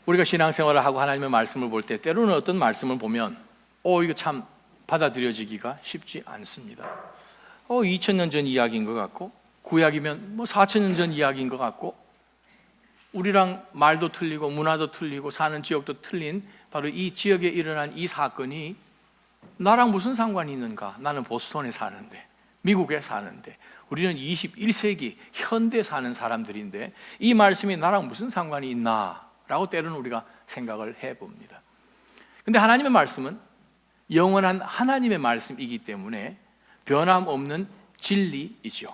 우리가 신앙생활을 하고 하나님의 말씀을 볼 때 때로는 어떤 말씀을 보면 이거 참 받아들여지기가 쉽지 않습니다. 2000년 전 이야기인 것 같고, 구약이면 4000년 전 이야기인 것 같고, 우리랑 말도 틀리고 문화도 틀리고 사는 지역도 틀린 바로 이 지역에 일어난 이 사건이 나랑 무슨 상관이 있는가? 나는 보스턴에 사는데, 미국에 사는데, 우리는 21세기 현대 사는 사람들인데 이 말씀이 나랑 무슨 상관이 있나? 라고 때로는 우리가 생각을 해봅니다. 근데 하나님의 말씀은 영원한 하나님의 말씀이기 때문에 변함없는 진리이지요.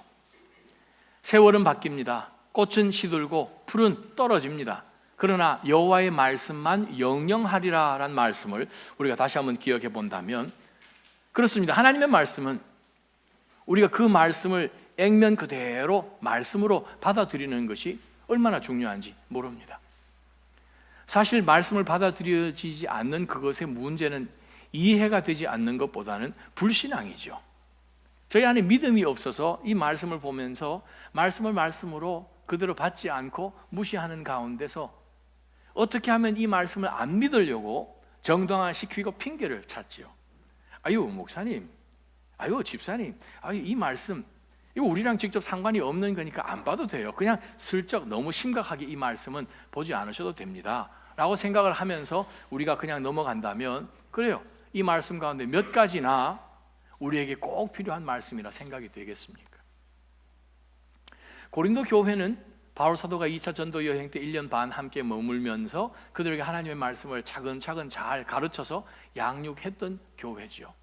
세월은 바뀝니다. 꽃은 시들고 풀은 떨어집니다. 그러나 여호와의 말씀만 영영하리라 라는 말씀을 우리가 다시 한번 기억해 본다면, 그렇습니다. 하나님의 말씀은 우리가 그 말씀을 액면 그대로 말씀으로 받아들이는 것이 얼마나 중요한지 모릅니다. 사실 말씀을 받아들여지지 않는 그것의 문제는 이해가 되지 않는 것보다는 불신앙이죠. 저희 안에 믿음이 없어서 이 말씀을 보면서 말씀을 말씀으로 그대로 받지 않고 무시하는 가운데서 어떻게 하면 이 말씀을 안 믿으려고 정당화시키고 핑계를 찾지요. 아유 목사님, 아유 집사님, 아유 이 말씀 이거 우리랑 직접 상관이 없는 거니까 안 봐도 돼요. 그냥 슬쩍 너무 심각하게 이 말씀은 보지 않으셔도 됩니다 라고 생각을 하면서 우리가 그냥 넘어간다면, 그래요, 이 말씀 가운데 몇 가지나 우리에게 꼭 필요한 말씀이라 생각이 되겠습니까? 고린도 교회는 바울 사도가 2차 전도 여행 때 1년 반 함께 머물면서 그들에게 하나님의 말씀을 차근차근 잘 가르쳐서 양육했던 교회지요.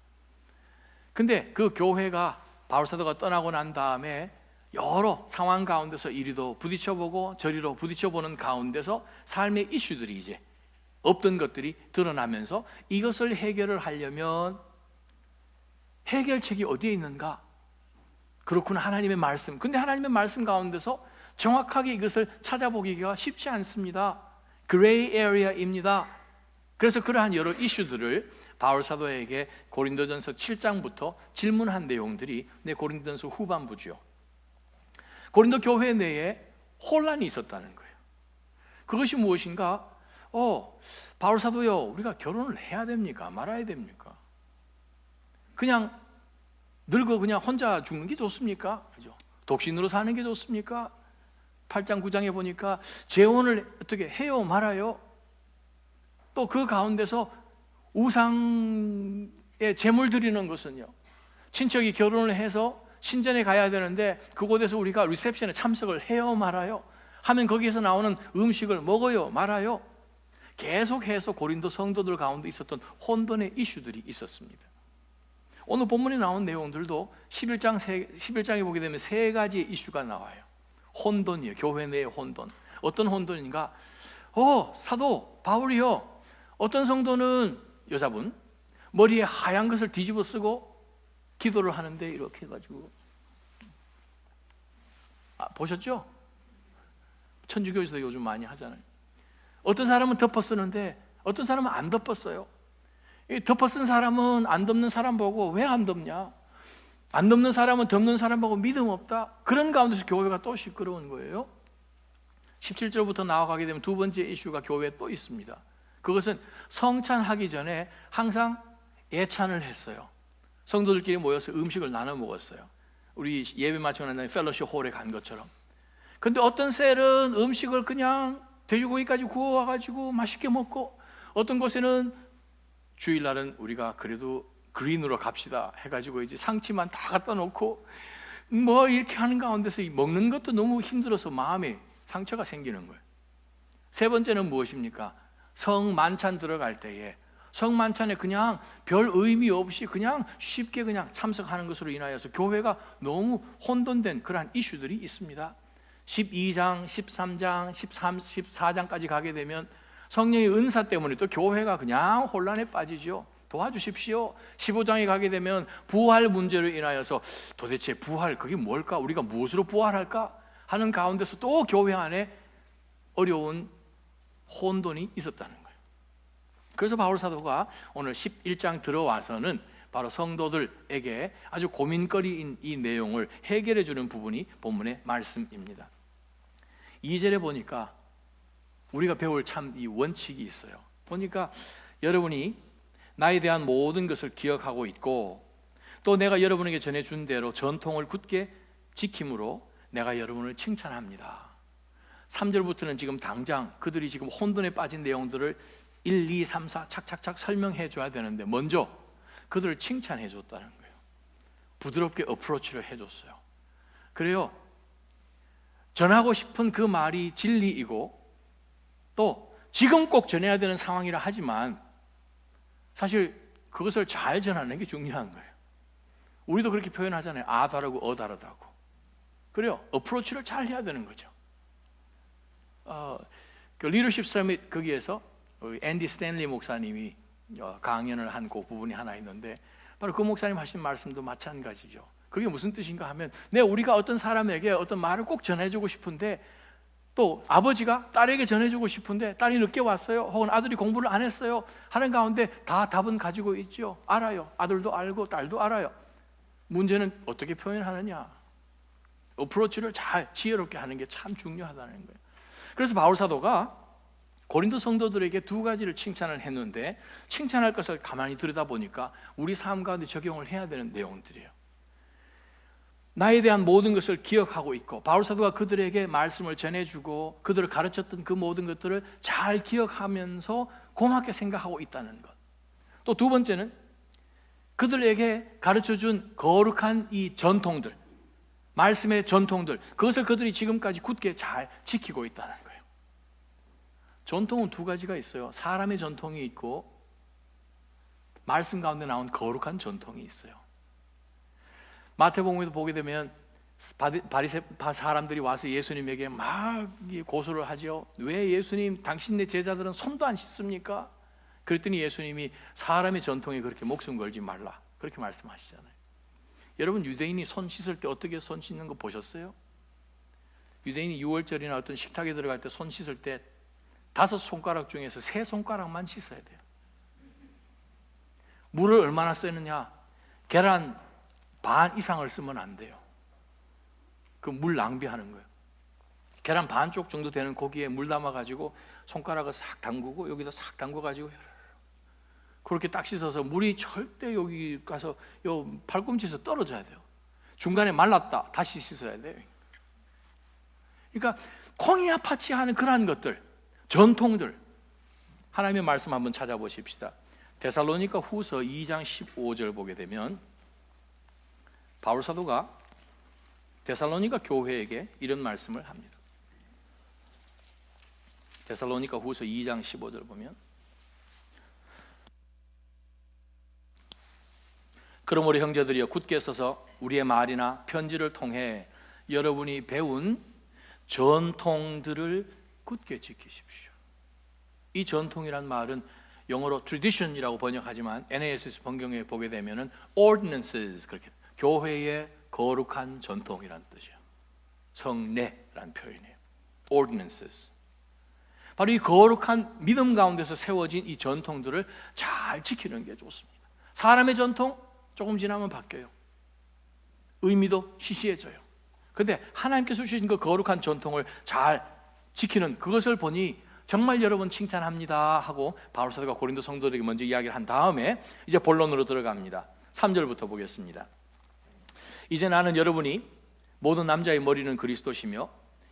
근데 그 교회가 바울 사도가 떠나고 난 다음에 여러 상황 가운데서 이리도 부딪혀보고 저리로 부딪혀보는 가운데서 삶의 이슈들이 이제 없던 것들이 드러나면서 이것을 해결을 하려면 해결책이 어디에 있는가? 그렇구나, 하나님의 말씀. 근데 하나님의 말씀 가운데서 정확하게 이것을 찾아보기가 쉽지 않습니다. 그레이 에리아입니다. 그래서 그러한 여러 이슈들을 바울 사도에게 고린도전서 7장부터 질문한 내용들이 고린도전서 후반부죠. 고린도 교회 내에 혼란이 있었다는 거예요. 그것이 무엇인가? 바울 사도요, 우리가 결혼을 해야 됩니까? 말아야 됩니까? 그냥 늙어 그냥 혼자 죽는 게 좋습니까? 그죠? 독신으로 사는 게 좋습니까? 8장 9장에 보니까 재혼을 어떻게 해요, 말아요? 또 그 가운데서 우상에 제물 드리는 것은요, 친척이 결혼을 해서 신전에 가야 되는데 그곳에서 우리가 리셉션에 참석을 해요, 말아요? 하면 거기에서 나오는 음식을 먹어요, 말아요? 계속해서 고린도 성도들 가운데 있었던 혼돈의 이슈들이 있었습니다. 오늘 본문에 나온 내용들도 11장에 보게 되면 세 가지의 이슈가 나와요. 혼돈이에요. 교회 내의 혼돈. 어떤 혼돈인가? 사도 바울이요, 어떤 성도는 여자분 머리에 하얀 것을 뒤집어 쓰고 기도를 하는데 이렇게 해가지고, 보셨죠? 천주교에서도 요즘 많이 하잖아요. 어떤 사람은 덮어 쓰는데 어떤 사람은 안 덮어 써요. 덮어 쓴 사람은 안 덮는 사람 보고 왜 안 덮냐? 안 덮는 사람은 덮는 사람 보고 믿음 없다. 그런 가운데서 교회가 또 시끄러운 거예요. 17절부터 나아가게 되면 두 번째 이슈가 교회에 또 있습니다. 그것은 성찬하기 전에 항상 예찬을 했어요. 성도들끼리 모여서 음식을 나눠 먹었어요. 우리 예배 마치고 난 다음에 펠로십 홀에 간 것처럼. 근데 어떤 셀은 음식을 그냥 돼지고기까지 구워와가지고 맛있게 먹고, 어떤 곳에는 주일날은 우리가 그래도 그린으로 갑시다 해가지고 이제 상치만 다 갖다 놓고 이렇게 하는 가운데서 먹는 것도 너무 힘들어서 마음에 상처가 생기는 거예요. 세 번째는 무엇입니까? 성만찬 들어갈 때에 성만찬에 그냥 별 의미 없이 그냥 쉽게 그냥 참석하는 것으로 인하여서 교회가 너무 혼돈된 그러한 이슈들이 있습니다. 12장, 13장, 13, 14장까지 가게 되면 성령의 은사 때문에 또 교회가 그냥 혼란에 빠지죠. 도와주십시오. 15장에 가게 되면 부활 문제로 인하여서 도대체 부활 그게 뭘까? 우리가 무엇으로 부활할까? 하는 가운데서 또 교회 안에 어려운 혼돈이 있었다는 거예요. 그래서 바울 사도가 오늘 11장 들어와서는 바로 성도들에게 아주 고민거리인 이 내용을 해결해 주는 부분이 본문의 말씀입니다. 2절에 보니까 우리가 배울 참 이 원칙이 있어요. 보니까 여러분이 나에 대한 모든 것을 기억하고 있고, 또 내가 여러분에게 전해준 대로 전통을 굳게 지킴으로 내가 여러분을 칭찬합니다. 3절부터는 지금 당장 그들이 지금 혼돈에 빠진 내용들을 1, 2, 3, 4 착착착 설명해 줘야 되는데 먼저 그들을 칭찬해 줬다는 거예요. 부드럽게 어프로치를 해줬어요. 그래요, 전하고 싶은 그 말이 진리이고 또 지금 꼭 전해야 되는 상황이라 하지만 사실 그것을 잘 전하는 게 중요한 거예요. 우리도 그렇게 표현하잖아요. 아 다르고 어 다르다고. 그래요, 어프로치를 잘 해야 되는 거죠. 그 리더십 서밋 거기에서 앤디 스탠리 목사님이 강연을 한 그 부분이 하나 있는데, 바로 그 목사님 하신 말씀도 마찬가지죠. 그게 무슨 뜻인가 하면, 우리가 어떤 사람에게 어떤 말을 꼭 전해주고 싶은데, 또 아버지가 딸에게 전해주고 싶은데 딸이 늦게 왔어요, 혹은 아들이 공부를 안 했어요 하는 가운데 다 답은 가지고 있죠. 알아요. 아들도 알고 딸도 알아요. 문제는 어떻게 표현하느냐, 어프로치를 잘 지혜롭게 하는 게 참 중요하다는 거예요. 그래서 바울 사도가 고린도 성도들에게 두 가지를 칭찬을 했는데, 칭찬할 것을 가만히 들여다보니까 우리 삶 가운데 적용을 해야 되는 내용들이에요. 나에 대한 모든 것을 기억하고 있고, 바울 사도가 그들에게 말씀을 전해주고 그들을 가르쳤던 그 모든 것들을 잘 기억하면서 고맙게 생각하고 있다는 것. 또 두 번째는 그들에게 가르쳐준 거룩한 이 전통들, 말씀의 전통들, 그것을 그들이 지금까지 굳게 잘 지키고 있다는 거예요. 전통은 두 가지가 있어요. 사람의 전통이 있고 말씀 가운데 나온 거룩한 전통이 있어요. 마태복음에도 보게 되면 바리새파 사람들이 와서 예수님에게 막 고소를 하죠. 왜 예수님, 당신네 제자들은 손도 안 씻습니까? 그랬더니 예수님이 사람의 전통에 그렇게 목숨 걸지 말라, 그렇게 말씀하시잖아요. 여러분, 유대인이 손 씻을 때 어떻게 손 씻는 거 보셨어요? 유대인이 6월절이나 어떤 식탁에 들어갈 때 손 씻을 때 5손가락 중에서 3손가락만 씻어야 돼요. 물을 얼마나 쓰느냐, 계란 반 이상을 쓰면 안 돼요. 그 물 낭비하는 거예요. 계란 반쪽 정도 되는 고기에 물 담아가지고 손가락을 싹 담그고 여기다 싹 담궈가지고 그렇게 딱 씻어서 물이 절대 여기 가서 요 팔꿈치에서 떨어져야 돼요. 중간에 말랐다 다시 씻어야 돼요. 그러니까 콩이야 파치하는 그러한 것들, 전통들, 하나님의 말씀 한번 찾아보십시다. 데살로니가 후서 2장 15절 보게 되면 바울 사도가 데살로니가 교회에게 이런 말씀을 합니다. 데살로니가 후서 2장 15절 보면, 그러므로 형제들이여 굳게 서서 우리의 말이나 편지를 통해 여러분이 배운 전통들을 굳게 지키십시오. 이 전통이란 말은 영어로 tradition이라고 번역하지만 NASS 번경에 보게 되면은 ordinances, 그렇게 교회의 거룩한 전통이란 뜻이에요. 성례란 표현이에요. ordinances. 바로 이 거룩한 믿음 가운데서 세워진 이 전통들을 잘 지키는 게 좋습니다. 사람의 전통 조금 지나면 바뀌어요. 의미도 시시해져요. 그런데 하나님께서 주신 그 거룩한 전통을 잘 지키는 그것을 보니 정말 여러분 칭찬합니다 하고 바울 사도가 고린도 성도들에게 먼저 이야기를 한 다음에 이제 본론으로 들어갑니다. 3절부터 보겠습니다. 이제 나는 여러분이 모든 남자의 머리는 그리스도시며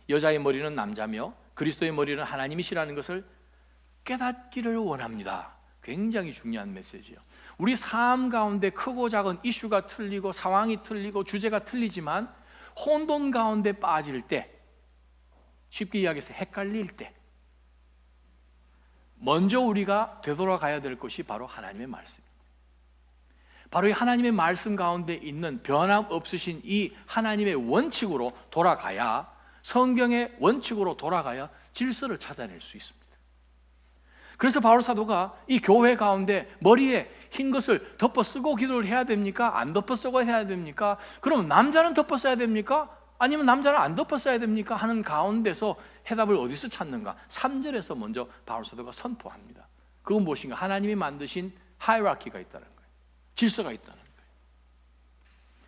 여자의 머리는 남자며 그리스도의 머리는 하나님이시라는 것을 깨닫기를 원합니다. 굉장히 중요한 메시지예요. 우리 삶 가운데 크고 작은 이슈가 틀리고 상황이 틀리고 주제가 틀리지만 혼돈 가운데 빠질 때, 쉽게 이야기해서 헷갈릴 때 먼저 우리가 되돌아가야 될 것이 바로 하나님의 말씀입니다. 바로 이 하나님의 말씀 가운데 있는 변함없으신 이 하나님의 원칙으로 돌아가야, 성경의 원칙으로 돌아가야 질서를 찾아낼 수 있습니다. 그래서 바울 사도가 이 교회 가운데 머리에 흰 것을 덮어 쓰고 기도를 해야 됩니까? 안 덮어 쓰고 해야 됩니까? 그럼 남자는 덮어 써야 됩니까? 아니면 남자는 안 덮어 써야 됩니까? 하는 가운데서 해답을 어디서 찾는가? 3절에서 먼저 바울 사도가 선포합니다. 그건 무엇인가? 하나님이 만드신 하이라키가 있다는 거예요. 질서가 있다는 거예요.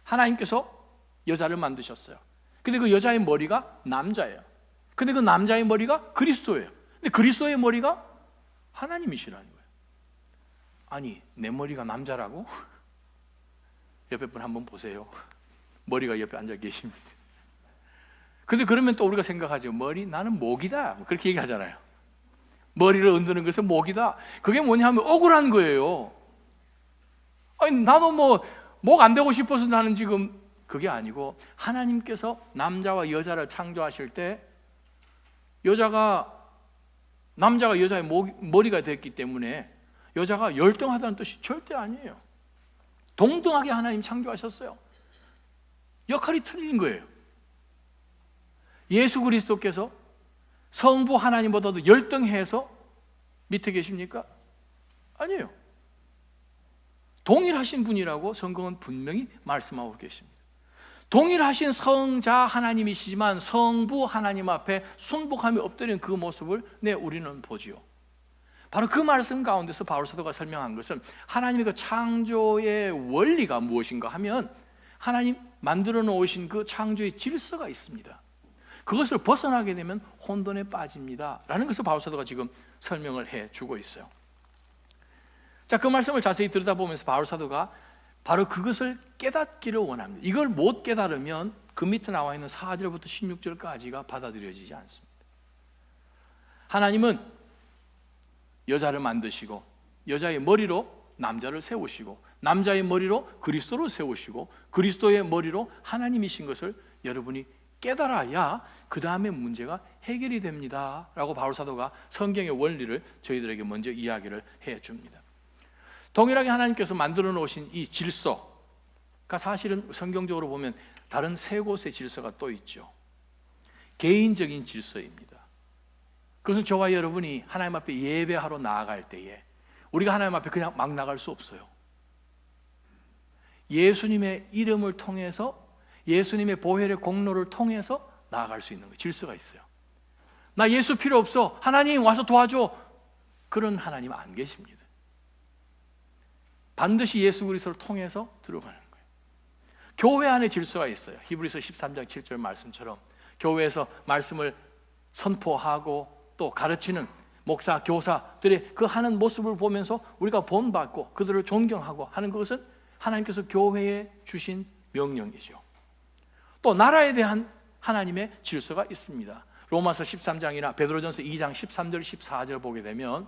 하나님께서 여자를 만드셨어요. 근데 그 여자의 머리가 남자예요. 근데 그 남자의 머리가 그리스도예요. 근데 그리스도의 머리가 하나님이시라는 거예요. 아니, 내 머리가 남자라고? 옆에 분 한번 보세요. 머리가 옆에 앉아 계십니다. 근데 그러면 또 우리가 생각하죠. 나는 목이다. 그렇게 얘기하잖아요. 머리를 흔드는 것은 목이다. 그게 뭐냐면 억울한 거예요. 아니, 나도 목 안 되고 싶어서 나는 지금, 그게 아니고 하나님께서 남자와 여자를 창조하실 때 남자가 여자의 머리가 됐기 때문에 여자가 열등하다는 뜻이 절대 아니에요. 동등하게 하나님 창조하셨어요. 역할이 틀린 거예요. 예수 그리스도께서 성부 하나님보다도 열등해서 밑에 계십니까? 아니에요. 동일하신 분이라고 성경은 분명히 말씀하고 계십니다. 동일하신 성자 하나님이시지만 성부 하나님 앞에 순복하며 엎드린 그 모습을 우리는 보지요. 바로 그 말씀 가운데서 바울 사도가 설명한 것은 하나님의 그 창조의 원리가 무엇인가 하면 하나님 만들어 놓으신 그 창조의 질서가 있습니다. 그것을 벗어나게 되면 혼돈에 빠집니다 라는 것을 바울 사도가 지금 설명을 해주고 있어요. 자, 그 말씀을 자세히 들여다보면서 바울 사도가 바로 그것을 깨닫기를 원합니다. 이걸 못 깨달으면 그 밑에 나와 있는 4절부터 16절까지가 받아들여지지 않습니다. 하나님은 여자를 만드시고 여자의 머리로 남자를 세우시고 남자의 머리로 그리스도를 세우시고 그리스도의 머리로 하나님이신 것을 여러분이 깨달아야 그 다음에 문제가 해결이 됩니다 라고 바울 사도가 성경의 원리를 저희들에게 먼저 이야기를 해줍니다. 동일하게 하나님께서 만들어 놓으신 이 질서가 사실은 성경적으로 보면 다른 세 곳의 질서가 또 있죠. 개인적인 질서입니다. 그것은 저와 여러분이 하나님 앞에 예배하러 나아갈 때에 우리가 하나님 앞에 그냥 막 나갈 수 없어요. 예수님의 이름을 통해서 예수님의 보혈의 공로를 통해서 나아갈 수 있는 질서가 있어요. 나 예수 필요 없어, 하나님 와서 도와줘, 그런 하나님 안 계십니다. 반드시 예수 그리스도를 통해서 들어가는 거예요. 교회 안에 질서가 있어요. 히브리서 13장 7절 말씀처럼 교회에서 말씀을 선포하고 또 가르치는 목사, 교사들의 그 하는 모습을 보면서 우리가 본받고 그들을 존경하고 하는 것은 하나님께서 교회에 주신 명령이죠. 또 나라에 대한 하나님의 질서가 있습니다. 로마서 13장이나 베드로전서 2장 13절 14절 보게 되면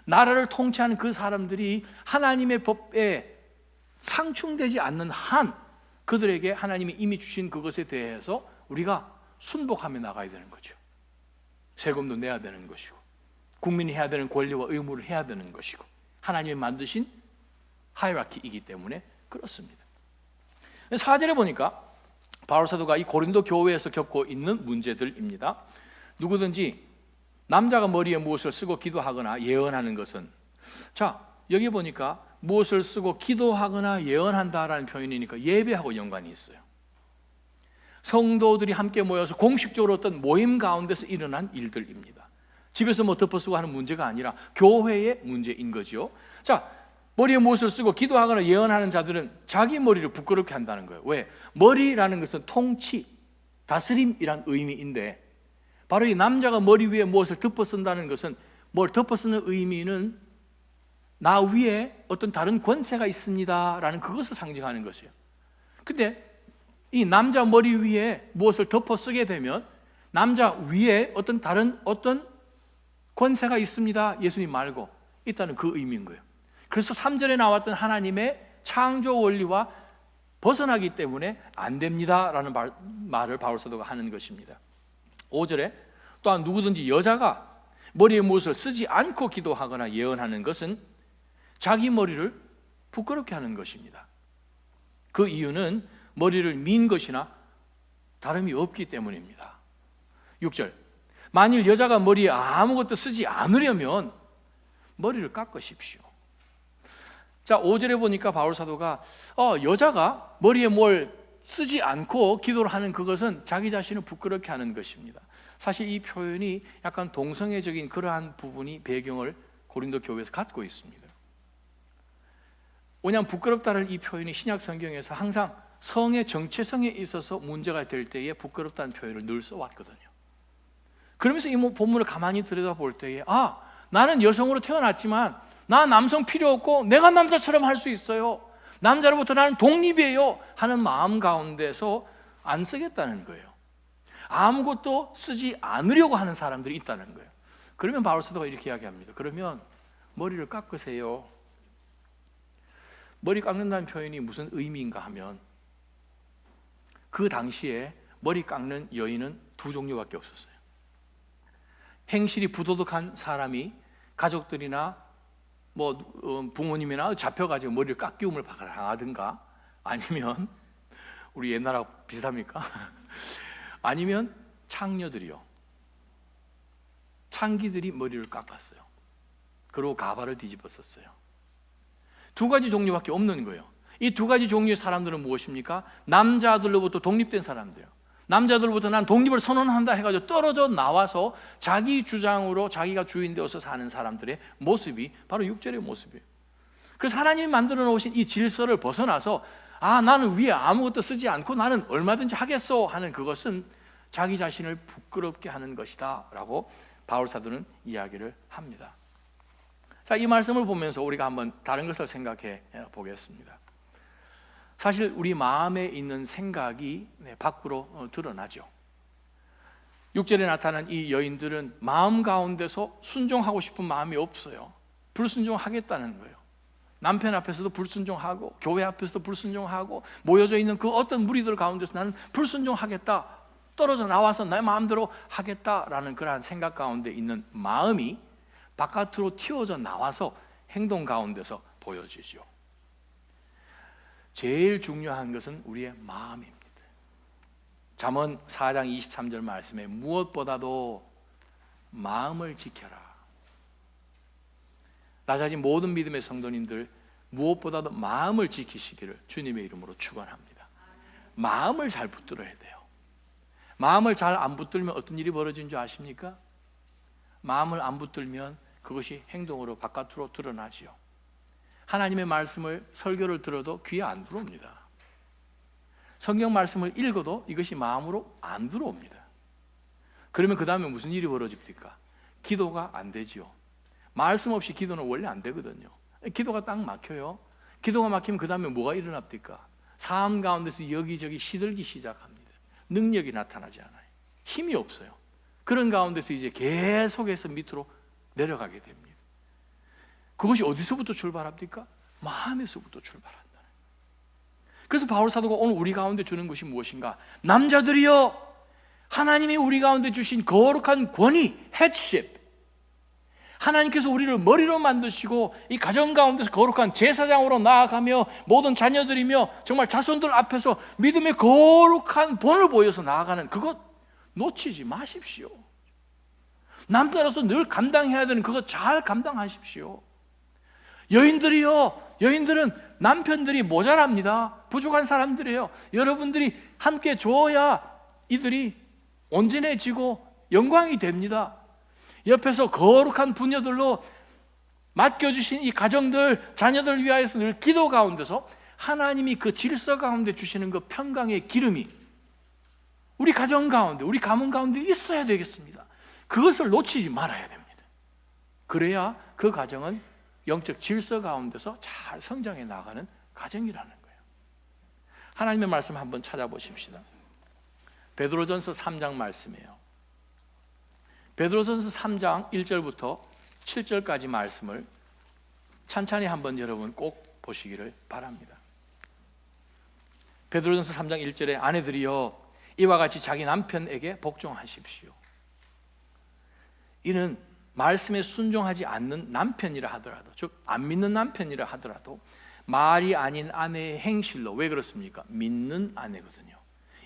나라를 통치하는 그 사람들이 하나님의 법에 상충되지 않는 한 그들에게 하나님이 이미 주신 그것에 대해서 우리가 순복하며 나가야 되는 거죠. 세금도 내야 되는 것이고 국민이 해야 되는 권리와 의무를 해야 되는 것이고 하나님이 만드신 하이라키이기 때문에 그렇습니다. 4절에 보니까 바울 사도가 이 고린도 교회에서 겪고 있는 문제들입니다. 누구든지 남자가 머리에 무엇을 쓰고 기도하거나 예언하는 것은, 자, 여기 보니까 무엇을 쓰고 기도하거나 예언한다라는 표현이니까 예배하고 연관이 있어요. 성도들이 함께 모여서 공식적으로 어떤 모임 가운데서 일어난 일들입니다. 집에서 덮어쓰고 하는 문제가 아니라 교회의 문제인 거죠. 자, 머리에 무엇을 쓰고 기도하거나 예언하는 자들은 자기 머리를 부끄럽게 한다는 거예요. 왜? 머리라는 것은 통치, 다스림이란 의미인데 바로 이 남자가 머리 위에 무엇을 덮어쓴다는 것은 뭘 덮어쓰는 의미는 나 위에 어떤 다른 권세가 있습니다라는 그것을 상징하는 것이에요. 근데 이 남자 머리 위에 무엇을 덮어쓰게 되면 남자 위에 다른 권세가 있습니다, 예수님 말고, 있다는 그 의미인 거예요. 그래서 3절에 나왔던 하나님의 창조 원리와 벗어나기 때문에 안 됩니다라는 말을 바울 사도가 하는 것입니다. 5절에 또한 누구든지 여자가 머리에 무엇을 쓰지 않고 기도하거나 예언하는 것은 자기 머리를 부끄럽게 하는 것입니다. 그 이유는 머리를 민 것이나 다름이 없기 때문입니다. 6절, 만일 여자가 머리에 아무것도 쓰지 않으려면 머리를 깎으십시오. 자, 5절에 보니까 바울 사도가 여자가 머리에 뭘 쓰지 않고 기도를 하는 그것은 자기 자신을 부끄럽게 하는 것입니다. 사실 이 표현이 약간 동성애적인 그러한 부분이 배경을 고린도 교회에서 갖고 있습니다. 왜냐하면 부끄럽다는 이 표현이 신약 성경에서 항상 성의 정체성에 있어서 문제가 될 때에 부끄럽다는 표현을 늘 써왔거든요. 그러면서 이 본문을 가만히 들여다볼 때에 나는 여성으로 태어났지만 나 남성 필요 없고 내가 남자처럼 할 수 있어요, 남자로부터 나는 독립이에요 하는 마음 가운데서 안 쓰겠다는 거예요. 아무것도 쓰지 않으려고 하는 사람들이 있다는 거예요. 그러면 바울 사도가 이렇게 이야기합니다. 그러면 머리를 깎으세요. 머리 깎는다는 표현이 무슨 의미인가 하면, 그 당시에 머리 깎는 여인은 두 종류밖에 없었어요. 행실이 부도덕한 사람이 가족들이나 부모님이나 잡혀가지고 머리를 깎기움을 당하든가, 아니면 우리 옛날하고 비슷합니까? 아니면 창기들이 머리를 깎았어요. 그리고 가발을 뒤집었었어요. 두 가지 종류밖에 없는 거예요. 이 두 가지 종류의 사람들은 무엇입니까? 남자들로부터 독립된 사람들이에요. 남자들로부터 난 독립을 선언한다 해가지고 떨어져 나와서 자기 주장으로 자기가 주인 되어서 사는 사람들의 모습이 바로 6절의 모습이에요. 그래서 하나님이 만들어 놓으신 이 질서를 벗어나서 나는 위에 아무것도 쓰지 않고 나는 얼마든지 하겠어 하는 그것은 자기 자신을 부끄럽게 하는 것이다 라고 바울 사도는 이야기를 합니다. 자, 이 말씀을 보면서 우리가 한번 다른 것을 생각해 보겠습니다. 사실 우리 마음에 있는 생각이 밖으로 드러나죠. 6절에 나타난 이 여인들은 마음 가운데서 순종하고 싶은 마음이 없어요. 불순종하겠다는 거예요. 남편 앞에서도 불순종하고 교회 앞에서도 불순종하고 모여져 있는 그 어떤 무리들 가운데서 나는 불순종하겠다, 떨어져 나와서 내 마음대로 하겠다라는 그러한 생각 가운데 있는 마음이 바깥으로 튀어져 나와서 행동 가운데서 보여지죠. 제일 중요한 것은 우리의 마음입니다. 잠언 4장 23절 말씀에 무엇보다도 마음을 지켜라. 낮아진 모든 믿음의 성도님들, 무엇보다도 마음을 지키시기를 주님의 이름으로 축원합니다. 마음을 잘 붙들어야 돼요. 마음을 잘 안 붙들면 어떤 일이 벌어지는 줄 아십니까? 마음을 안 붙들면 그것이 행동으로 바깥으로 드러나지요. 하나님의 말씀을 설교를 들어도 귀에 안 들어옵니다. 성경 말씀을 읽어도 이것이 마음으로 안 들어옵니다. 그러면 그 다음에 무슨 일이 벌어집니까? 기도가 안 되지요. 말씀 없이 기도는 원래 안 되거든요. 기도가 딱 막혀요. 기도가 막히면 그 다음에 뭐가 일어납니까? 삶 가운데서 여기저기 시들기 시작합니다. 능력이 나타나지 않아요. 힘이 없어요. 그런 가운데서 이제 계속해서 밑으로 내려가게 됩니다. 그것이 어디서부터 출발합니까? 마음에서부터 출발한다. 그래서 바울 사도가 오늘 우리 가운데 주는 것이 무엇인가? 남자들이여, 하나님이 우리 가운데 주신 거룩한 권위, headship, 하나님께서 우리를 머리로 만드시고 이 가정 가운데서 거룩한 제사장으로 나아가며 모든 자녀들이며 정말 자손들 앞에서 믿음의 거룩한 본을 보여서 나아가는 그것 놓치지 마십시오. 남자로서 늘 감당해야 되는 그것 잘 감당하십시오. 여인들이요, 여인들은 남편들이 모자랍니다. 부족한 사람들이에요. 여러분들이 함께 줘야 이들이 온전해지고 영광이 됩니다. 옆에서 거룩한 부녀들로 맡겨주신 이 가정들, 자녀들 위하여서 늘 기도 가운데서 하나님이 그 질서 가운데 주시는 그 평강의 기름이 우리 가정 가운데, 우리 가문 가운데 있어야 되겠습니다. 그것을 놓치지 말아야 됩니다. 그래야 그 가정은 영적 질서 가운데서 잘 성장해 나가는 가정이라는 거예요. 하나님의 말씀 한번 찾아보십시다. 베드로전서 3장 말씀이에요. 베드로전서 3장 1절부터 7절까지 말씀을 찬찬히 한번 여러분 꼭 보시기를 바랍니다. 베드로전서 3장 1절에 아내들이여 이와 같이 자기 남편에게 복종하십시오. 이는 말씀에 순종하지 않는 남편이라 하더라도, 즉 안 믿는 남편이라 하더라도 말이 아닌 아내의 행실로, 왜 그렇습니까? 믿는 아내거든요.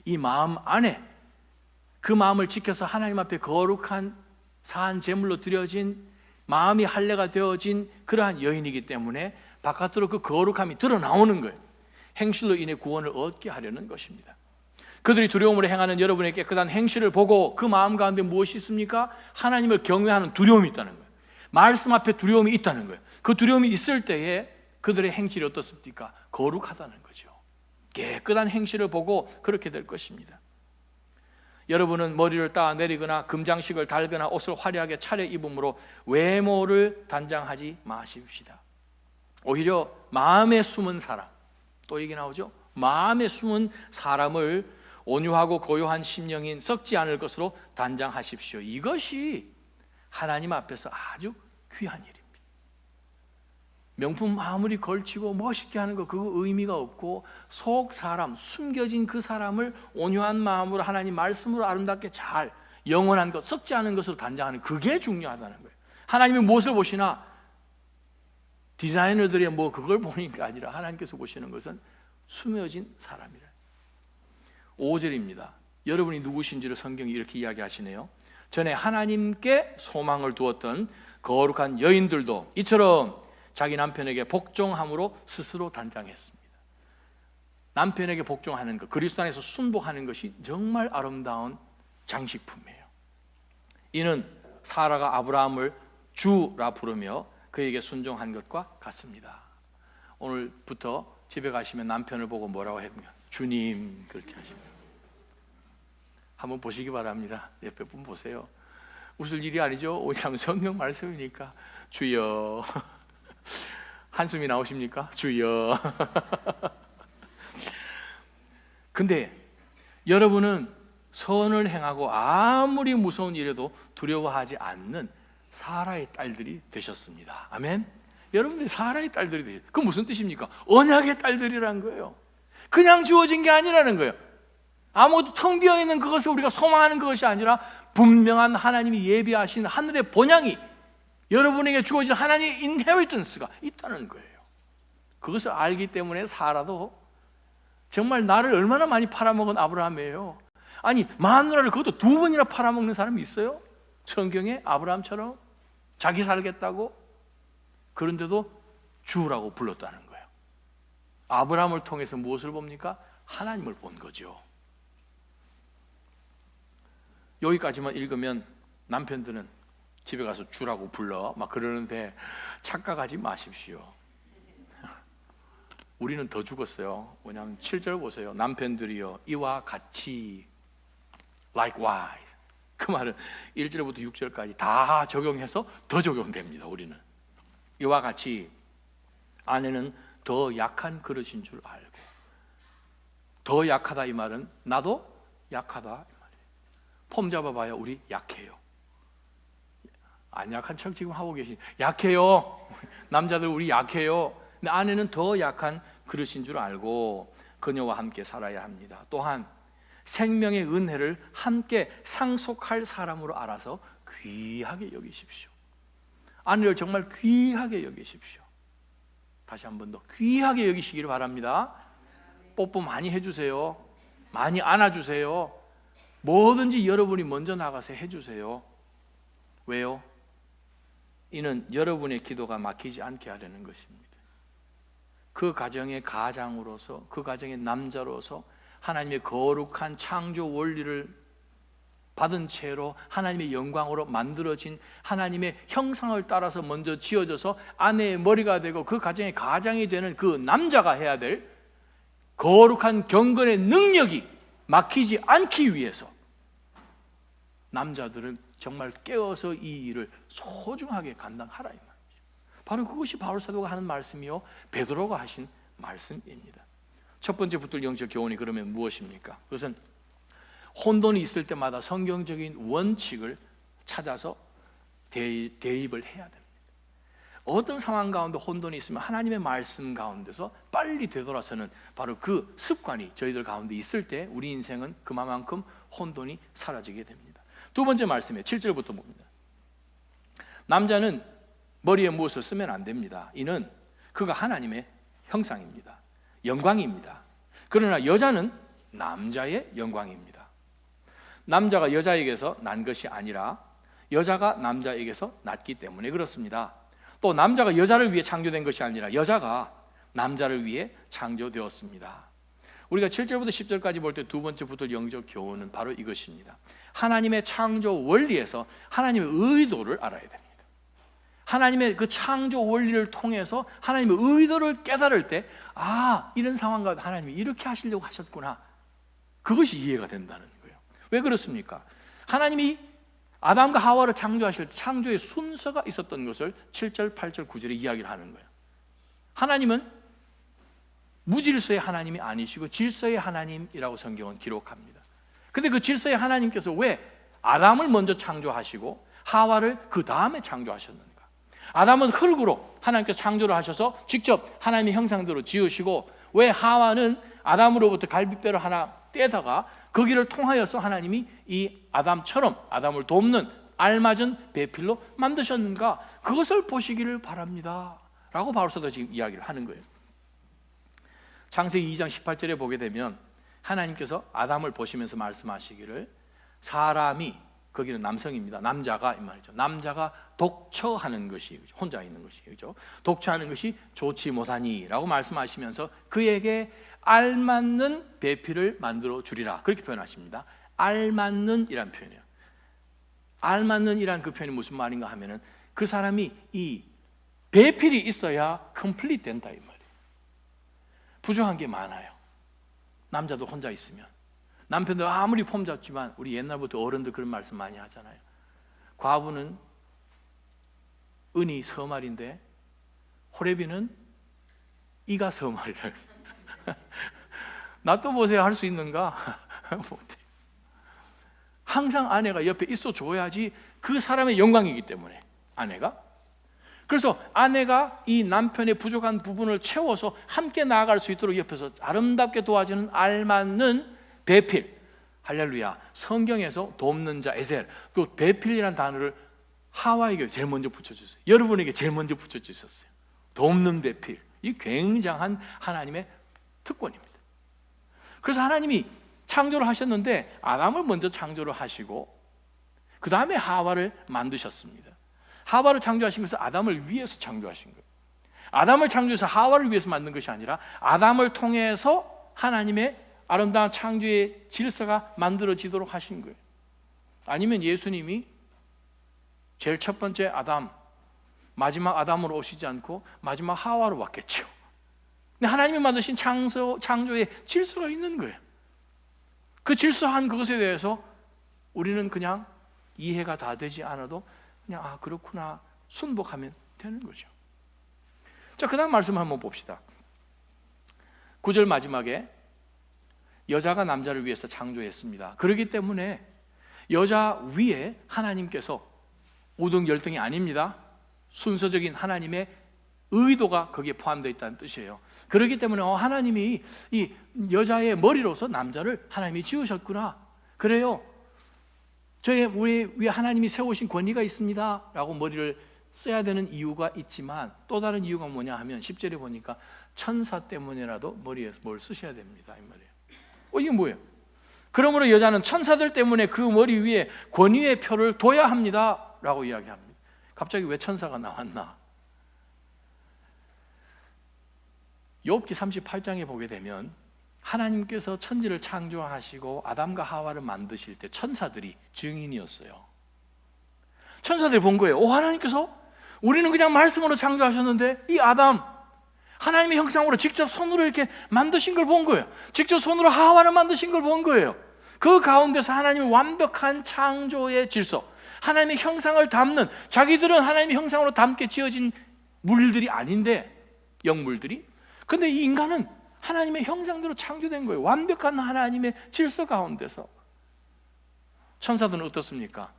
이 마음 안에 그 마음을 지켜서 하나님 앞에 거룩한 사한 제물로 드려진 마음이 할례가 되어진 그러한 여인이기 때문에 바깥으로 그 거룩함이 드러나오는 거예요. 행실로 인해 구원을 얻게 하려는 것입니다. 그들이 두려움으로 행하는 여러분의 깨끗한 행실을 보고 그 마음 가운데 무엇이 있습니까? 하나님을 경외하는 두려움이 있다는 거예요. 말씀 앞에 두려움이 있다는 거예요. 그 두려움이 있을 때에 그들의 행실이 어떻습니까? 거룩하다는 거죠. 깨끗한 행실을 보고 그렇게 될 것입니다. 여러분은 머리를 따내리거나 금장식을 달거나 옷을 화려하게 차려입음으로 외모를 단장하지 마십시다. 오히려 마음에 숨은 사람, 또 얘기 나오죠. 마음에 숨은 사람을 온유하고 고요한 심령인 썩지 않을 것으로 단장하십시오. 이것이 하나님 앞에서 아주 귀한 일입니다. 명품 아무리 걸치고 멋있게 하는 거 그거 의미가 없고, 속 사람, 숨겨진 그 사람을 온유한 마음으로 하나님 말씀으로 아름답게 잘 영원한 것, 썩지 않은 것으로 단장하는, 그게 중요하다는 거예요. 하나님이 무엇을 보시나? 디자이너들의 뭐 그걸 보는 게 아니라 하나님께서 보시는 것은 숨겨진 사람이라. 5절입니다. 여러분이 누구신지를 성경이 이렇게 이야기하시네요. 전에 하나님께 소망을 두었던 거룩한 여인들도 이처럼 자기 남편에게 복종함으로 스스로 단장했습니다. 남편에게 복종하는 것, 그리스도 안에서 순복하는 것이 정말 아름다운 장식품이에요. 이는 사라가 아브라함을 주라 부르며 그에게 순종한 것과 같습니다. 오늘부터 집에 가시면 남편을 보고 뭐라고 했냐? 주님, 그렇게 하십니다. 한번 보시기 바랍니다. 옆에 분 보세요. 웃을 일이 아니죠. 왜냐하면 성경 말씀이니까. 주여. 한숨이 나오십니까? 주여. 근데 여러분은 선을 행하고 아무리 무서운 일에도 두려워하지 않는 사라의 딸들이 되셨습니다. 아멘. 여러분들이 사라의 딸들이 되셨어요. 그 무슨 뜻입니까? 언약의 딸들이라는 거예요. 그냥 주어진 게 아니라는 거예요. 아무것도 텅 비어있는 그것을 우리가 소망하는 것이 아니라 분명한 하나님이 예비하신 하늘의 본향이, 여러분에게 주어진 하나님의 인헤리턴스가 있다는 거예요. 그것을 알기 때문에 사라도 정말 나를 얼마나 많이 팔아먹은 아브라함이에요. 아니, 마누라를 그것도 2번이나 팔아먹는 사람이 있어요? 성경에 아브라함처럼 자기 살겠다고? 그런데도 주라고 불렀다는 거예요. 아브라함을 통해서 무엇을 봅니까? 하나님을 본 거죠. 여기까지만 읽으면 남편들은 집에 가서 주라고 불러 막 그러는데 착각하지 마십시오. 우리는 더 죽었어요. 왜냐하면 7절 보세요. 남편들이여 이와 같이 likewise, 그 말은 1절부터 6절까지 다 적용해서 더 적용됩니다. 우리는 이와 같이 아내는 더 약한 그릇인 줄 알고, 더 약하다 이 말은 나도 약하다 이 말이에요. 폼 잡아봐야 우리 약해요. 안 약한 척 지금 하고 계신, 약해요. 남자들 우리 약해요. 근데 아내는 더 약한 그릇인 줄 알고 그녀와 함께 살아야 합니다. 또한 생명의 은혜를 함께 상속할 사람으로 알아서 귀하게 여기십시오. 아내를 정말 귀하게 여기십시오. 다시 한 번 더 귀하게 여기시기를 바랍니다. 뽀뽀 많이 해주세요. 많이 안아주세요. 뭐든지 여러분이 먼저 나가서 해주세요. 왜요? 이는 여러분의 기도가 막히지 않게 하려는 것입니다. 그 가정의 가장으로서, 그 가정의 남자로서 하나님의 거룩한 창조 원리를 받은 채로 하나님의 영광으로 만들어진 하나님의 형상을 따라서 먼저 지어져서 아내의 머리가 되고 그 가정의 가장이 되는 그 남자가 해야 될 거룩한 경건의 능력이 막히지 않기 위해서 남자들은 정말 깨어서 이 일을 소중하게 감당하라 이 말이죠. 바로 그것이 바울 사도가 하는 말씀이요 베드로가 하신 말씀입니다. 첫 번째 붙들 영적 교훈이 그러면 무엇입니까? 그것은 혼돈이 있을 때마다 성경적인 원칙을 찾아서 대입을 해야 됩니다. 어떤 상황 가운데 혼돈이 있으면 하나님의 말씀 가운데서 빨리 되돌아서는 바로 그 습관이 저희들 가운데 있을 때 우리 인생은 그만큼 혼돈이 사라지게 됩니다. 두 번째 말씀에 7절부터 봅니다. 남자는 머리에 무엇을 쓰면 안 됩니다. 이는 그가 하나님의 형상입니다. 영광입니다. 그러나 여자는 남자의 영광입니다. 남자가 여자에게서 난 것이 아니라 여자가 남자에게서 났기 때문에 그렇습니다. 또 남자가 여자를 위해 창조된 것이 아니라 여자가 남자를 위해 창조되었습니다. 우리가 7절부터 10절까지 볼 때 두 번째 붙을 영적 교훈은 바로 이것입니다. 하나님의 창조 원리에서 하나님의 의도를 알아야 됩니다. 하나님의 그 창조 원리를 통해서 하나님의 의도를 깨달을 때, 아, 이런 상황 가운데 하나님이 이렇게 하시려고 하셨구나. 그것이 이해가 된다는 거예요. 왜 그렇습니까? 하나님이 아담과 하와를 창조하실 때 창조의 순서가 있었던 것을 7절, 8절, 9절에 이야기를 하는 거예요. 하나님은 무질서의 하나님이 아니시고 질서의 하나님이라고 성경은 기록합니다. 근데 그 질서의 하나님께서 왜 아담을 먼저 창조하시고 하와를 그 다음에 창조하셨는가? 아담은 흙으로 하나님께서 창조를 하셔서 직접 하나님의 형상대로 지으시고, 왜 하와는 아담으로부터 갈비뼈를 하나 떼다가 거기를 통하여서 하나님이 이 아담처럼 아담을 돕는 알맞은 배필로 만드셨는가? 그것을 보시기를 바랍니다 라고 바울사도가 지금 이야기를 하는 거예요. 창세기 2장 18절에 보게 되면 하나님께서 아담을 보시면서 말씀하시기를, 사람이, 거기는 남성입니다, 남자가 이 말이죠, 남자가 독처하는 것이, 혼자 있는 것이, 그렇죠? 독처하는 것이 좋지 못하니 라고 말씀하시면서 그에게 알맞는 배필을 만들어 주리라, 그렇게 표현하십니다. 알맞는 이란 표현이에요. 알맞는 이란 그 표현이 무슨 말인가 하면은 그 사람이 이 배필이 있어야 컴플리트 된다 이 말이에요. 부족한 게 많아요. 남자도 혼자 있으면, 남편도 아무리 폼 잡지만, 우리 옛날부터 어른들 그런 말씀 많이 하잖아요. 과부는 은이 서말인데 호레비는 이가 서말이라. 나 또 보세요 할 수 있는가? 못해. 항상 아내가 옆에 있어 줘야지 그 사람의 영광이기 때문에, 아내가. 그래서 아내가 이 남편의 부족한 부분을 채워서 함께 나아갈 수 있도록 옆에서 아름답게 도와주는 알맞는 배필. 할렐루야. 성경에서 돕는 자, 에셀, 그 배필이라는 단어를 하와에게 제일 먼저 붙여주세요. 여러분에게 제일 먼저 붙여주셨어요. 돕는 배필. 이 굉장한 하나님의 특권입니다. 그래서 하나님이 창조를 하셨는데 아담을 먼저 창조를 하시고 그 다음에 하와를 만드셨습니다. 하와를 창조하신 것은 아담을 위해서 창조하신 거예요. 아담을 창조해서 하와를 위해서 만든 것이 아니라 아담을 통해서 하나님의 아름다운 창조의 질서가 만들어지도록 하신 거예요. 아니면 예수님이 제일 첫 번째 아담, 마지막 아담으로 오시지 않고 마지막 하와로 왔겠죠. 근데 하나님이 만드신 창조의 질서가 있는 거예요. 그 질서한 그것에 대해서 우리는 그냥 이해가 다 되지 않아도 그냥 그렇구나 순복하면 되는 거죠. 자, 그 다음 말씀 한번 봅시다. 9절 마지막에 여자가 남자를 위해서 창조했습니다. 그렇기 때문에 여자 위에 하나님께서 우등 열등이 아닙니다. 순서적인 하나님의 의도가 거기에 포함되어 있다는 뜻이에요. 그렇기 때문에 하나님이 이 여자의 머리로서 남자를 하나님이 지으셨구나. 그래요. 저의 위에 하나님이 세우신 권위가 있습니다 라고 머리를 써야 되는 이유가 있지만, 또 다른 이유가 뭐냐 하면 10절에 보니까 천사 때문에라도 머리에 뭘 쓰셔야 됩니다 이 말이에요. 이게 뭐예요? 그러므로 여자는 천사들 때문에 그 머리 위에 권위의 표를 둬야 합니다 라고 이야기합니다. 갑자기 왜 천사가 나왔나? 욥기 38장에 보게 되면 하나님께서 천지를 창조하시고 아담과 하와를 만드실 때 천사들이 증인이었어요. 천사들이 본 거예요. 하나님께서 우리는 그냥 말씀으로 창조하셨는데 이 아담, 하나님의 형상으로 직접 손으로 이렇게 만드신 걸 본 거예요. 직접 손으로 하와를 만드신 걸 본 거예요. 그 가운데서 하나님의 완벽한 창조의 질서, 하나님의 형상을 담는, 자기들은 하나님의 형상으로 담게 지어진 물들이 아닌데, 영물들이. 근데 이 인간은 하나님의 형상대로 창조된 거예요. 완벽한 하나님의 질서 가운데서. 천사들은 어떻습니까?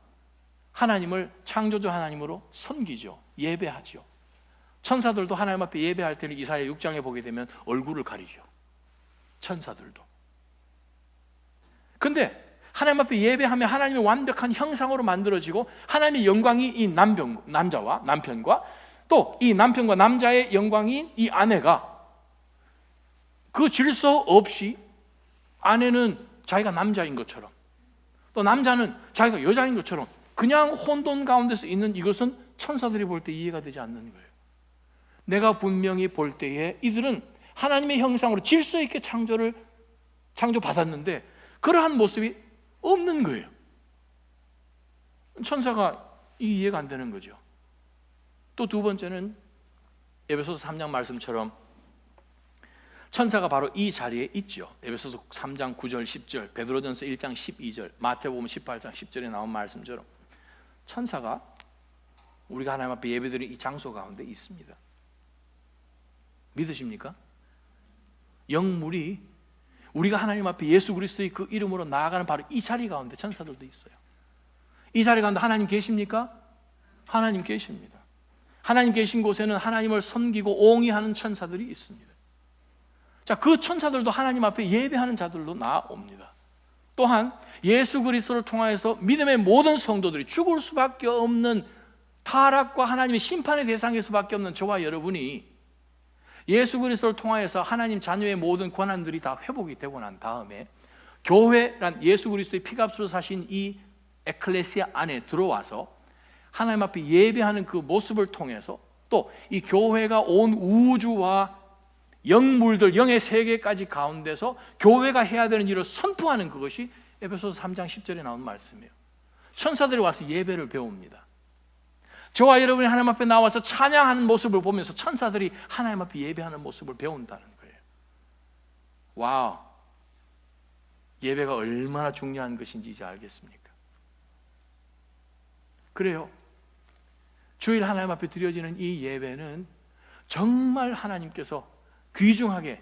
하나님을 창조주 하나님으로 섬기죠. 예배하죠. 천사들도 하나님 앞에 예배할 때는 이사야 6장에 보게 되면 얼굴을 가리죠. 천사들도. 근데 하나님 앞에 예배하면 하나님의 완벽한 형상으로 만들어지고 하나님의 영광이 이 남자와 남편과 또 이 남편과 남자의 영광인 이 아내가, 그 질서 없이 아내는 자기가 남자인 것처럼 또 남자는 자기가 여자인 것처럼 그냥 혼돈 가운데서 있는 이것은 천사들이 볼 때 이해가 되지 않는 거예요. 내가 분명히 볼 때에 이들은 하나님의 형상으로 질서 있게 창조받았는데 그러한 모습이 없는 거예요. 천사가 이해가 안 되는 거죠. 또 두 번째는 에베소서 3장 말씀처럼 천사가 바로 이 자리에 있죠. 에베소서 3장 9절 10절, 베드로전서 1장 12절, 마태복음 18장 10절에 나온 말씀처럼 천사가 우리가 하나님 앞에 예배드리는 이 장소 가운데 있습니다. 믿으십니까? 영물이 우리가 하나님 앞에 예수 그리스도의 그 이름으로 나아가는 바로 이 자리 가운데 천사들도 있어요. 이 자리 가운데 하나님 계십니까? 하나님 계십니다. 하나님 계신 곳에는 하나님을 섬기고 옹이하는 천사들이 있습니다. 자, 그 천사들도 하나님 앞에 예배하는 자들로 나옵니다. 또한 예수 그리스도를 통하여서 믿음의 모든 성도들이 죽을 수밖에 없는 타락과 하나님의 심판의 대상일 수밖에 없는 저와 여러분이 예수 그리스도를 통하여서 하나님 자녀의 모든 권한들이 다 회복이 되고 난 다음에 교회란 예수 그리스도의 피값으로 사신 이 에클레시아 안에 들어와서 하나님 앞에 예배하는 그 모습을 통해서 또 이 교회가 온 우주와 영물들, 영의 세계까지 가운데서 교회가 해야 되는 일을 선포하는 그것이 에베소서 3장 10절에 나온 말씀이에요. 천사들이 와서 예배를 배웁니다. 저와 여러분이 하나님 앞에 나와서 찬양하는 모습을 보면서 천사들이 하나님 앞에 예배하는 모습을 배운다는 거예요. 와우, 예배가 얼마나 중요한 것인지 이제 알겠습니까? 그래요. 주일 하나님 앞에 드려지는 이 예배는 정말 하나님께서 귀중하게,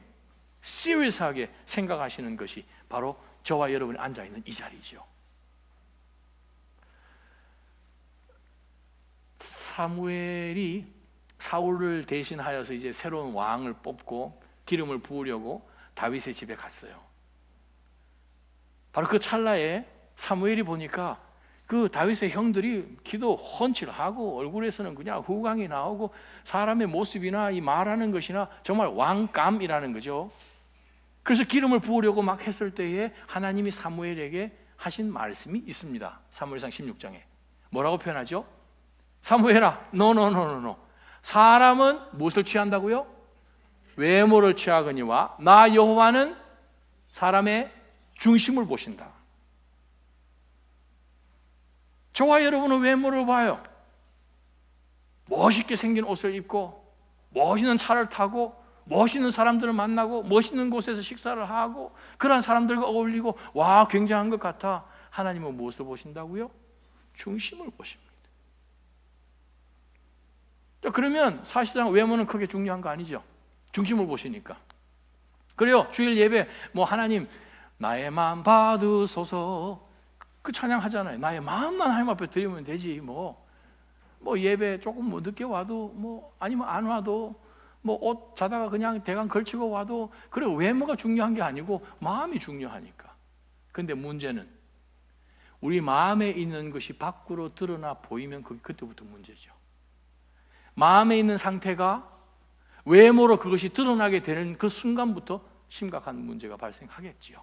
시리어스하게 생각하시는 것이 바로 저와 여러분이 앉아있는 이 자리죠. 사무엘이 사울을 대신하여서 이제 새로운 왕을 뽑고 기름을 부으려고 다윗의 집에 갔어요. 바로 그 찰나에 사무엘이 보니까 그 다윗의 형들이 기도 헌칠하고 얼굴에서는 그냥 후광이 나오고 사람의 모습이나 이 말하는 것이나 정말 왕감이라는 거죠. 그래서 기름을 부으려고 막 했을 때에 하나님이 사무엘에게 하신 말씀이 있습니다. 사무엘상 16장에 뭐라고 표현하죠? 사무엘아, 노. 사람은 무엇을 취한다고요? 외모를 취하거니와 나 여호와는 사람의 중심을 보신다. 저와 여러분은 외모를 봐요. 멋있게 생긴 옷을 입고 멋있는 차를 타고 멋있는 사람들을 만나고 멋있는 곳에서 식사를 하고 그런 사람들과 어울리고 와, 굉장한 것 같아. 하나님은 무엇을 보신다고요? 중심을 보십니다. 그러면 사실상 외모는 크게 중요한 거 아니죠. 중심을 보시니까. 그래요. 주일 예배 하나님 나의 마음 받으소서 그 찬양하잖아요. 나의 마음만 하나님 앞에 드리면 되지. 예배 조금 늦게 와도 아니면 안 와도 옷 자다가 그냥 대강 걸치고 와도 그래. 외모가 중요한 게 아니고 마음이 중요하니까. 근데 문제는 우리 마음에 있는 것이 밖으로 드러나 보이면 그때부터 문제죠. 마음에 있는 상태가 외모로 그것이 드러나게 되는 그 순간부터 심각한 문제가 발생하겠지요.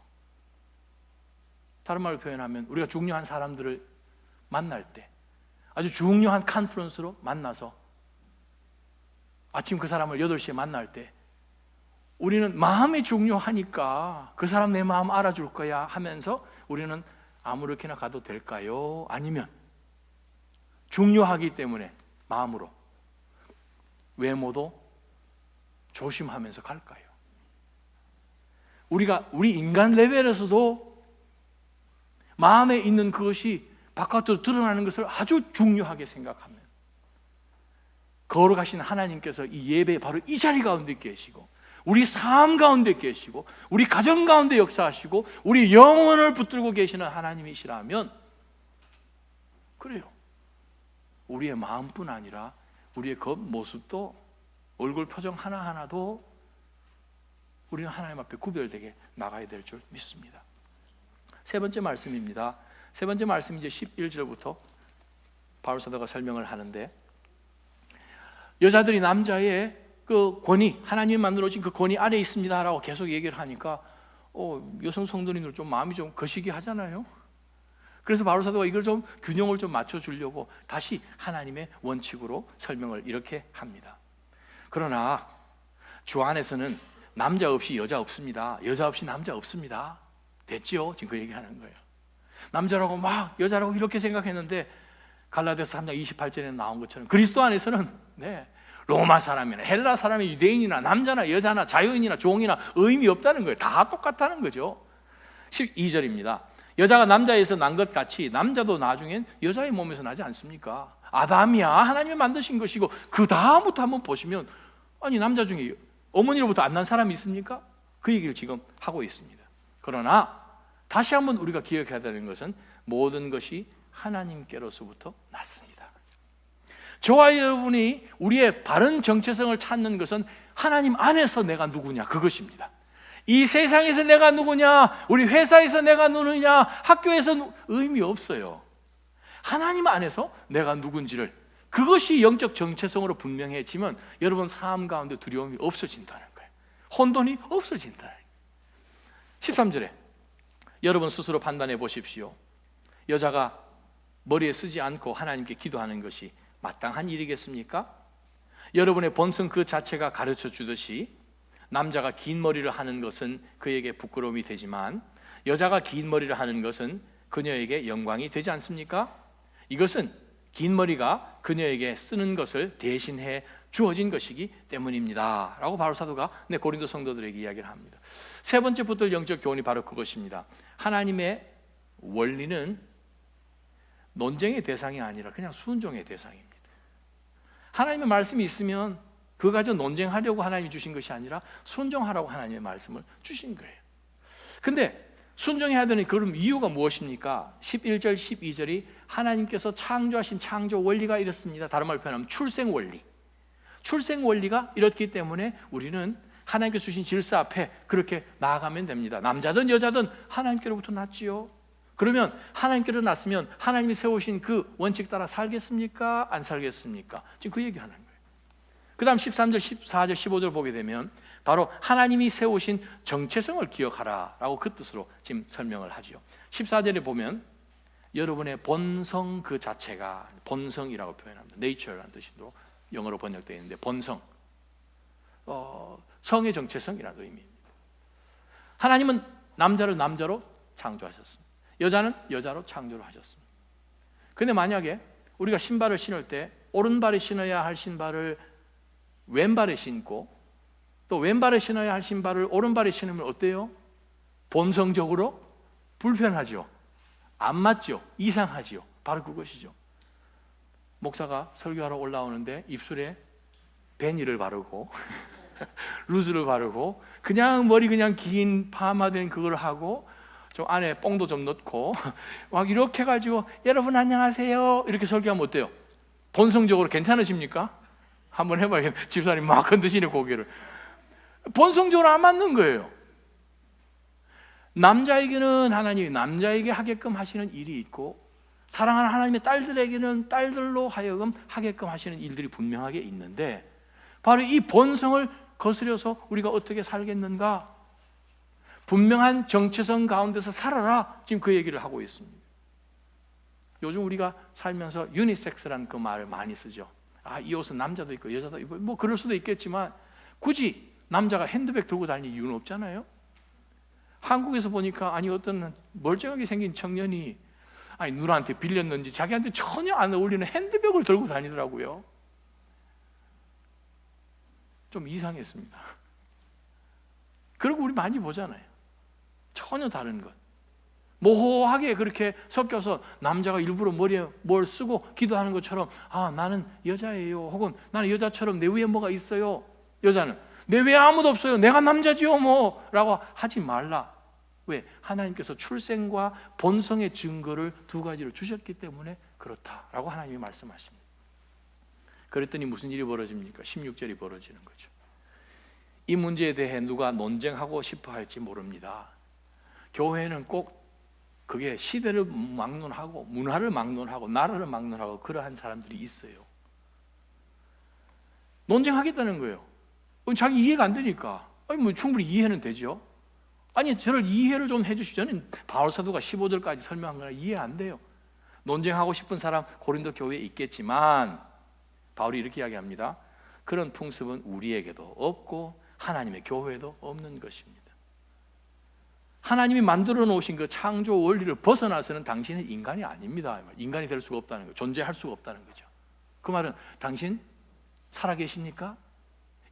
다른 말로 표현하면 우리가 중요한 사람들을 만날 때 아주 중요한 컨퍼런스로 만나서 아침 그 사람을 8시에 만날 때 우리는 마음이 중요하니까 그 사람 내 마음 알아줄 거야 하면서 우리는 아무렇게나 가도 될까요? 아니면 중요하기 때문에 마음으로 외모도 조심하면서 갈까요? 우리 인간 레벨에서도 마음에 있는 그것이 바깥으로 드러나는 것을 아주 중요하게 생각하면 거룩하신 하나님께서 이 예배 바로 이 자리 가운데 계시고 우리 삶 가운데 계시고 우리 가정 가운데 역사하시고 우리 영혼을 붙들고 계시는 하나님이시라면 그래요. 우리의 마음뿐 아니라 우리의 겉모습도 얼굴 표정 하나하나도 우리는 하나님 앞에 구별되게 나가야 될 줄 믿습니다. 세 번째 말씀입니다. 세 번째 말씀 이제 11절부터 바울 사도가 설명을 하는데 여자들이 남자의 그 권위, 하나님이 만들어진 그 권위 아래 있습니다라고 계속 얘기를 하니까 여성 성도님들 좀 마음이 좀 거시기 하잖아요. 그래서 바울 사도가 이걸 좀 균형을 좀 맞춰주려고 다시 하나님의 원칙으로 설명을 이렇게 합니다. 그러나 주 안에서는 남자 없이 여자 없습니다. 여자 없이 남자 없습니다. 됐지요? 지금 그 얘기하는 거예요. 남자라고 막 여자라고 이렇게 생각했는데 갈라디아서 3장 28절에 나온 것처럼 그리스도 안에서는 로마 사람이나 헬라 사람이 유대인이나 남자나 여자나 자유인이나 종이나 의미 없다는 거예요. 다 똑같다는 거죠. 12절입니다. 여자가 남자에서 난 것 같이 남자도 나중엔 여자의 몸에서 나지 않습니까? 아담이야 하나님이 만드신 것이고, 그 다음부터 한번 보시면 아니 남자 중에 어머니로부터 안 난 사람이 있습니까? 그 얘기를 지금 하고 있습니다. 그러나 다시 한번 우리가 기억해야 되는 것은 모든 것이 하나님께로서부터 났습니다. 저와 여러분이 우리의 바른 정체성을 찾는 것은 하나님 안에서 내가 누구냐, 그것입니다. 이 세상에서 내가 누구냐, 우리 회사에서 내가 누구냐, 학교에서 의미 없어요. 하나님 안에서 내가 누군지를, 그것이 영적 정체성으로 분명해지면 여러분 삶 가운데 두려움이 없어진다는 거예요. 혼돈이 없어진다는 거예요. 13절에 여러분 스스로 판단해 보십시오. 여자가 머리에 쓰지 않고 하나님께 기도하는 것이 마땅한 일이겠습니까? 여러분의 본성 그 자체가 가르쳐 주듯이 남자가 긴 머리를 하는 것은 그에게 부끄러움이 되지만 여자가 긴 머리를 하는 것은 그녀에게 영광이 되지 않습니까? 이것은 긴 머리가 그녀에게 쓰는 것을 대신해 주어진 것이기 때문입니다 라고 바울 사도가 고린도 성도들에게 이야기를 합니다. 세 번째 붙들 영적 교훈이 바로 그것입니다. 하나님의 원리는 논쟁의 대상이 아니라 그냥 순종의 대상입니다. 하나님의 말씀이 있으면 그거 가지고 논쟁하려고 하나님이 주신 것이 아니라 순종하라고 하나님의 말씀을 주신 거예요. 근데 순종해야 되는 그럼 이유가 무엇입니까? 11절 12절이 하나님께서 창조하신 창조 원리가 이렇습니다. 다른 말로 표현하면 출생 원리. 출생 원리가 이렇기 때문에 우리는 하나님께서 주신 질서 앞에 그렇게 나아가면 됩니다. 남자든 여자든 하나님께로부터 났지요. 그러면 하나님께로 났으면 하나님이 세우신 그 원칙 따라 살겠습니까? 안 살겠습니까? 지금 그 얘기하는 거예요. 그 다음 13절, 14절, 15절 보게 되면 바로 하나님이 세우신 정체성을 기억하라 라고 그 뜻으로 지금 설명을 하죠. 14절에 보면 여러분의 본성 그 자체가, 본성이라고 표현합니다. nature라는 뜻으로 영어로 번역되어 있는데 본성, 성의 정체성이라는 의미입니다. 하나님은 남자를 남자로 창조하셨습니다. 여자는 여자로 창조를 하셨습니다. 그런데 만약에 우리가 신발을 신을 때 오른발에 신어야 할 신발을 왼발에 신고 또 왼발에 신어야 할 신발을 오른발에 신으면 어때요? 본성적으로 불편하죠. 안 맞죠. 이상하죠. 바로 그것이죠. 목사가 설교하러 올라오는데 입술에 베니를 바르고 루즈를 바르고 그냥 머리 그냥 긴 파마된 그걸 하고 좀 안에 뽕도 좀 넣고 막 이렇게 해가지고 여러분 안녕하세요 이렇게 설교하면 어때요? 본성적으로 괜찮으십니까? 한번 해봐야겠네. 집사님 막 흔드시네 고개를. 본성적으로 안 맞는 거예요. 남자에게는 하나님이 남자에게 하게끔 하시는 일이 있고 사랑하는 하나님의 딸들에게는 딸들로 하여금 하게끔 하시는 일들이 분명하게 있는데 바로 이 본성을 거스려서 우리가 어떻게 살겠는가? 분명한 정체성 가운데서 살아라. 지금 그 얘기를 하고 있습니다. 요즘 우리가 살면서 유니섹스라는 그 말을 많이 쓰죠. 이 옷은 남자도 입고 여자도 입고 뭐 그럴 수도 있겠지만 굳이 남자가 핸드백 들고 다닐 이유는 없잖아요. 한국에서 보니까 어떤 멀쩡하게 생긴 청년이 누나한테 빌렸는지 자기한테 전혀 안 어울리는 핸드백을 들고 다니더라고요. 좀 이상했습니다. 그리고 우리 많이 보잖아요. 전혀 다른 것. 모호하게 그렇게 섞여서 남자가 일부러 머리에 뭘 쓰고 기도하는 것처럼 나는 여자예요. 혹은 나는 여자처럼 내 위에 뭐가 있어요. 여자는 내 위에 아무도 없어요. 내가 남자지요 뭐 라고 하지 말라. 왜? 하나님께서 출생과 본성의 증거를 두 가지로 주셨기 때문에 그렇다라고 하나님이 말씀하십니다. 그랬더니 무슨 일이 벌어집니까? 16절이 벌어지는 거죠. 이 문제에 대해 누가 논쟁하고 싶어 할지 모릅니다. 교회는 꼭 그게 시대를 막론하고 문화를 막론하고 나라를 막론하고 그러한 사람들이 있어요. 논쟁하겠다는 거예요. 자기 이해가 안 되니까. 뭐 충분히 이해는 되죠. 저를 이해를 좀 해주시죠. 저는 바울 사도가 15절까지 설명한 거라 이해 안 돼요. 논쟁하고 싶은 사람 고린도 교회에 있겠지만 바울이 이렇게 이야기합니다. 그런 풍습은 우리에게도 없고 하나님의 교회에도 없는 것입니다. 하나님이 만들어 놓으신 그 창조 원리를 벗어나서는 당신은 인간이 아닙니다. 인간이 될 수가 없다는 거죠. 존재할 수가 없다는 거죠. 그 말은 당신 살아계십니까?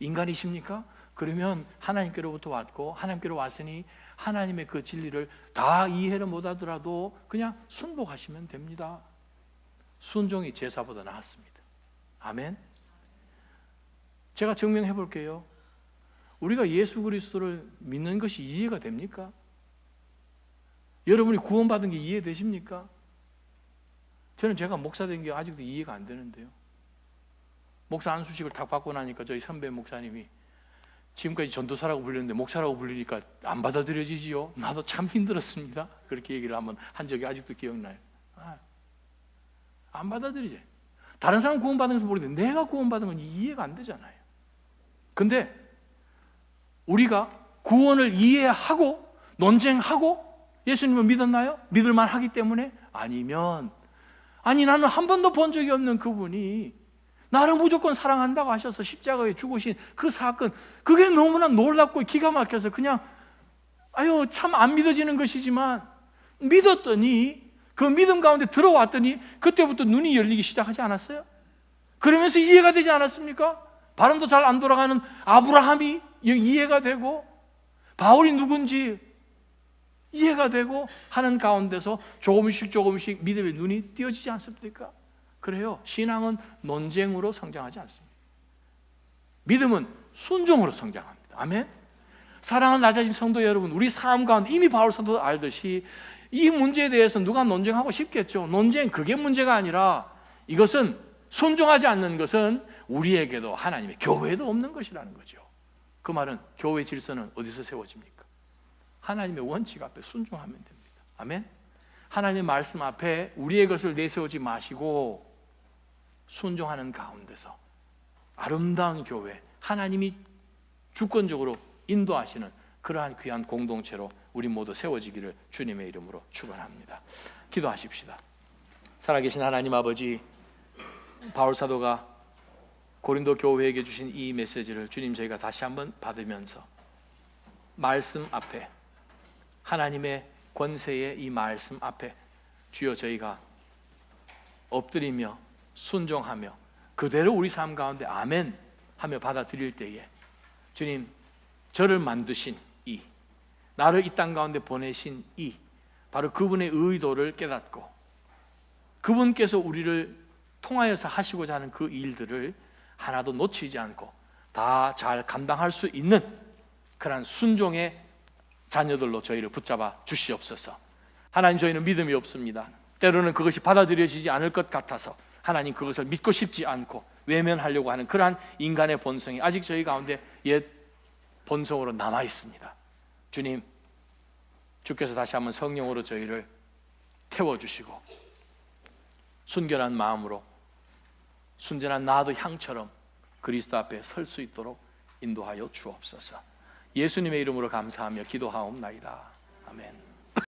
인간이십니까? 그러면 하나님께로부터 왔고 하나님께로 왔으니 하나님의 그 진리를 다 이해를 못하더라도 그냥 순복하시면 됩니다. 순종이 제사보다 낫습니다. 아멘. 제가 증명해 볼게요. 우리가 예수 그리스도를 믿는 것이 이해가 됩니까? 여러분이 구원받은 게 이해되십니까? 저는 제가 목사 된 게 아직도 이해가 안 되는데요. 목사 안수식을 딱 받고 나니까 저희 선배 목사님이 지금까지 전도사라고 불렸는데 목사라고 불리니까 안 받아들여지지요. 나도 참 힘들었습니다. 그렇게 얘기를 한 적이 아직도 기억나요. 안 받아들이지. 다른 사람 구원받은 것은 모르는데 내가 구원받은 건 이해가 안 되잖아요. 근데 우리가 구원을 이해하고 논쟁하고 예수님을 믿었나요? 믿을만 하기 때문에? 아니면 나는 한 번도 본 적이 없는 그분이 나를 무조건 사랑한다고 하셔서 십자가에 죽으신 그 사건, 그게 너무나 놀랍고 기가 막혀서 그냥 참 안 믿어지는 것이지만 믿었더니 그 믿음 가운데 들어왔더니 그때부터 눈이 열리기 시작하지 않았어요? 그러면서 이해가 되지 않았습니까? 발음도 잘 안 돌아가는 아브라함이 이해가 되고 바울이 누군지 이해가 되고 하는 가운데서 조금씩 믿음의 눈이 띄어지지 않습니까? 그래요. 신앙은 논쟁으로 성장하지 않습니다. 믿음은 순종으로 성장합니다. 아멘. 사랑하는 나자집 성도 여러분, 우리 삶 가운데 이미 바울 사도도 알듯이 이 문제에 대해서 누가 논쟁하고 싶겠죠. 논쟁, 그게 문제가 아니라 이것은 순종하지 않는 것은 우리에게도 하나님의 교회에도 없는 것이라는 거죠. 그 말은 교회 질서는 어디서 세워집니까? 하나님의 원칙 앞에 순종하면 됩니다. 아멘. 하나님의 말씀 앞에 우리의 것을 내세우지 마시고 순종하는 가운데서 아름다운 교회, 하나님이 주권적으로 인도하시는 그러한 귀한 공동체로 우리 모두 세워지기를 주님의 이름으로 축원합니다. 기도하십시다. 살아계신 하나님 아버지, 바울 사도가 고린도 교회에게 주신 이 메시지를 주님 저희가 다시 한번 받으면서 말씀 앞에, 하나님의 권세의 이 말씀 앞에 주여 저희가 엎드리며 순종하며 그대로 우리 삶 가운데 아멘 하며 받아들일 때에 주님, 저를 만드신 이, 나를 이 땅 가운데 보내신 이, 바로 그분의 의도를 깨닫고 그분께서 우리를 통하여서 하시고자 하는 그 일들을 하나도 놓치지 않고 다 잘 감당할 수 있는 그러한 순종의 자녀들로 저희를 붙잡아 주시옵소서. 하나님, 저희는 믿음이 없습니다. 때로는 그것이 받아들여지지 않을 것 같아서 하나님 그것을 믿고 싶지 않고 외면하려고 하는 그러한 인간의 본성이 아직 저희 가운데 옛 본성으로 남아 있습니다. 주님, 주께서 다시 한번 성령으로 저희를 태워주시고 순결한 마음으로 순전한 나도 향처럼 그리스도 앞에 설 수 있도록 인도하여 주옵소서. 예수님의 이름으로 감사하며 기도하옵나이다. 아멘.